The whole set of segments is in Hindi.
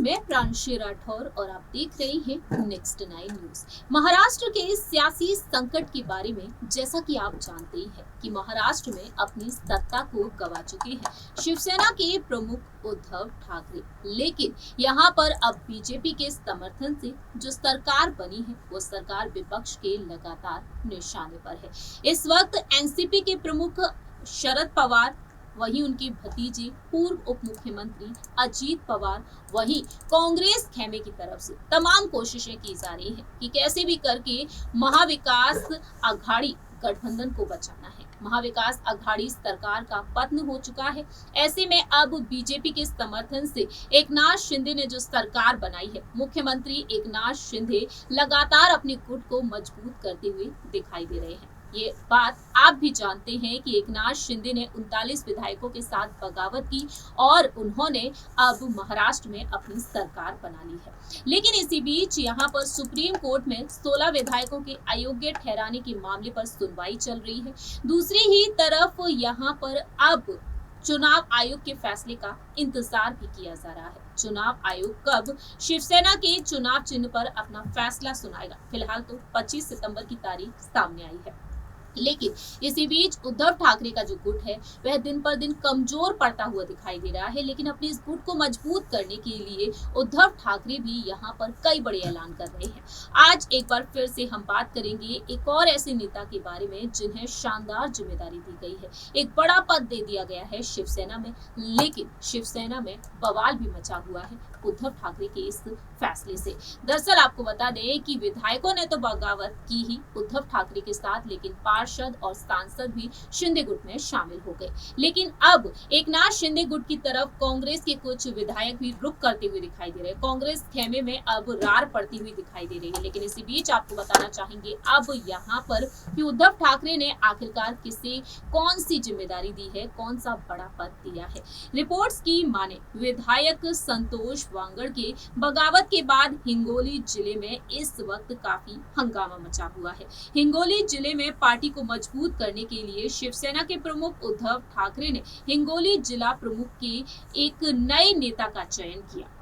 मैं प्रांशी राठौर और आप देख रहे हैं नेक्स्ट 9 न्यूज। महाराष्ट्र के सियासी संकट के बारे में जैसा कि आप जानते ही हैं कि महाराष्ट्र में अपनी सत्ता को गवा चुके हैं शिवसेना के प्रमुख उद्धव ठाकरे, लेकिन यहां पर अब बीजेपी के समर्थन से जो सरकार बनी है वो सरकार विपक्ष के लगातार निशाने पर है। इस वक्त एनसीपी के प्रमुख शरद पवार, वहीं उनके भतीजे पूर्व उप मुख्यमंत्री अजीत पवार, वहीं कांग्रेस खेमे की तरफ से तमाम कोशिशें की जा रही हैं कि कैसे भी करके महाविकास आघाड़ी गठबंधन को बचाना है। महाविकास आघाड़ी सरकार का पतन हो चुका है। ऐसे में अब बीजेपी के समर्थन से एकनाथ शिंदे ने जो सरकार बनाई है, मुख्यमंत्री एकनाथ शिंदे लगातार अपने गुट को मजबूत करते हुए दिखाई दे रहे हैं। ये बात आप भी जानते हैं कि एकनाथ शिंदे ने 39 विधायकों के साथ बगावत की और उन्होंने अब महाराष्ट्र में अपनी सरकार बना ली है। लेकिन इसी बीच यहाँ पर सुप्रीम कोर्ट में 16 विधायकों के अयोग्य ठहराने के मामले पर सुनवाई चल रही है। दूसरी ही तरफ यहाँ पर अब चुनाव आयोग के फैसले का इंतजार भी किया जा रहा है। चुनाव आयोग कब शिवसेना के चुनाव चिन्ह पर अपना फैसला सुनाएगा? फिलहाल तो 25 सितंबर की तारीख सामने आई है, लेकिन इसी बीच उद्धव ठाकरे का जो गुट है वह दिन पर दिन कमजोर पड़ता हुआ दिखाई दे रहा है। लेकिन अपने इस गुट को मजबूत करने के लिए उद्धव ठाकरे भी यहाँ पर कई बड़े ऐलान कर रहे हैं। आज एक बार फिर से हम बात करेंगे एक और ऐसे नेता के बारे में जिन्हें शानदार जिम्मेदारी दी गई है। एक बड़ा पद दे दिया गया है शिवसेना में, लेकिन शिवसेना में बवाल भी मचा हुआ है उद्धव ठाकरे के इस फैसले से। दरअसल आपको बता दें कि विधायकों ने तो बगावत की ही उद्धव ठाकरे के साथ, लेकिन पार्षद और सांसद भी शिंदे गुट में शामिल हो गए। लेकिन अब एकनाथ शिंदे गुट की तरफ कांग्रेस के कुछ विधायक भी रुख करते हुए दिखाई दे रहे हैं। कांग्रेस खेमे में अब रार पड़ती हुई दिखाई दे रही है। लेकिन इसी बीच आपको बताना चाहेंगे अब यहाँ पर कि उद्धव ठाकरे ने आखिरकार किसे कौन सी जिम्मेदारी दी है, कौन सा बड़ा पद दिया है। रिपोर्ट्स की माने विधायक संतोष वांगड़ के बगावत के बाद हिंगोली जिले में इस वक्त काफी हंगामा मचा हुआ है। हिंगोली जिले में पार्टी को मजबूत करने के लिए शिवसेना के प्रमुख उद्धव ठाकरे ने हिंगोली जिला प्रमुख के एक नए नेता का चयन किया।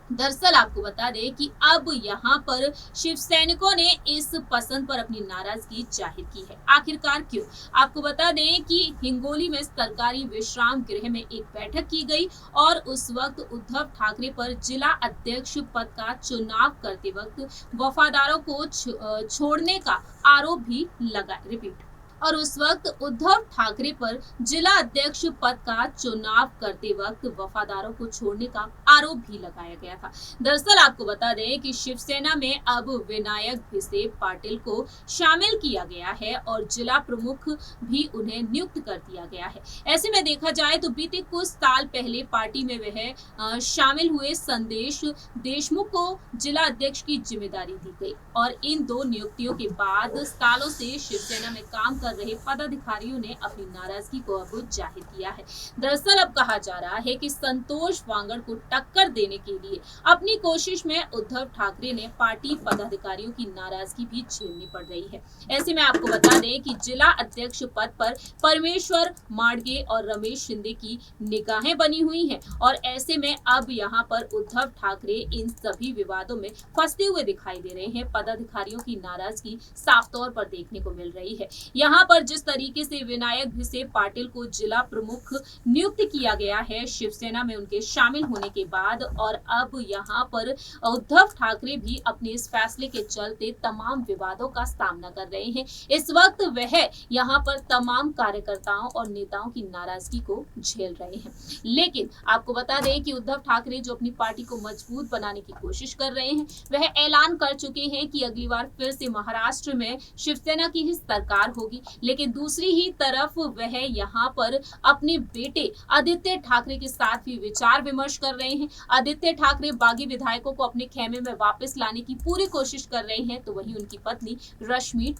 दरअसल आपको बता दें कि अब यहाँ पर शिव सैनिकों ने इस पसंद पर अपनी नाराजगी जाहिर की है। आखिरकार क्यों? आपको बता दें कि हिंगोली में सरकारी विश्राम गृह में एक बैठक की गई और उस वक्त उद्धव ठाकरे पर जिला अध्यक्ष पद का चुनाव करते वक्त वफादारों को छोड़ने का आरोप भी लगा। रिपीट, और उस वक्त उद्धव ठाकरे पर जिला अध्यक्ष पद का चुनाव करते वक्त वफादारों को छोड़ने का आरोप भी लगाया गया था। दरअसल आपको बता दें कि शिवसेना में अब विनायक भिसे पाटिल को शामिल किया गया है और जिला प्रमुख भी उन्हें नियुक्त कर दिया गया है। ऐसे में देखा जाए तो बीते कुछ साल पहले पार्टी में वह शामिल हुए संदेश देशमुख को जिला अध्यक्ष की जिम्मेदारी दी गई और इन दो नियुक्तियों के बाद सालों से शिवसेना में काम रहे पदाधिकारियों ने अपनी नाराजगी को अब जाहिर किया है। दरअसल अब कहा जा रहा है कि संतोष वांगड़ को टक्कर देने के लिए अपनी कोशिश में उद्धव ठाकरे ने पार्टी पदाधिकारियों की नाराजगी भी झेलनी पड़ रही है। ऐसे में आपको बता दें कि जिला अध्यक्ष पद पर परमेश्वर माडगे और रमेश शिंदे की निगाहें बनी हुई हैं और ऐसे में अब यहाँ पर उद्धव ठाकरे इन सभी विवादों में फंसते हुए दिखाई दे रहे हैं। पदाधिकारियों की नाराजगी साफ तौर पर देखने को मिल रही है। यहाँ पर जिस तरीके से विनायक भिसे पाटिल को जिला प्रमुख नियुक्त किया गया है शिवसेना में उनके शामिल होने के बाद, और अब यहाँ पर उद्धव ठाकरे भी अपने इस फैसले के चलते तमाम विवादों का सामना कर रहे हैं। इस वक्त वह यहाँ पर तमाम कार्यकर्ताओं और नेताओं की नाराजगी को झेल रहे हैं। लेकिन आपको बता दें कि उद्धव ठाकरे जो अपनी पार्टी को मजबूत बनाने की कोशिश कर रहे हैं, वह ऐलान कर चुके हैं कि अगली बार फिर से महाराष्ट्र में शिवसेना की ही सरकार होगी। लेकिन दूसरी ही तरफ वह यहाँ पर अपने बेटे आदित्य ठाकरे के साथ भी विचार विमर्श कर रहे हैं। आदित्य ठाकरे बागी विधायकों को अपने खेमे में वापस लाने की पूरी कोशिश कर रहे हैं, तो वहीं उनकी पत्नी रश्मि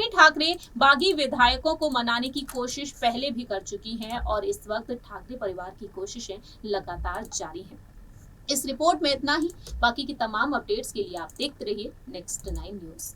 ठाकरे बागी विधायकों को मनाने की कोशिश पहले भी कर चुकी हैं और इस वक्त ठाकरे परिवार की कोशिशें लगातार जारी हैं। इस रिपोर्ट में इतना ही। बाकी की तमाम अपडेट्स के लिए आप देखते रहिए नेक्स्ट 9 न्यूज।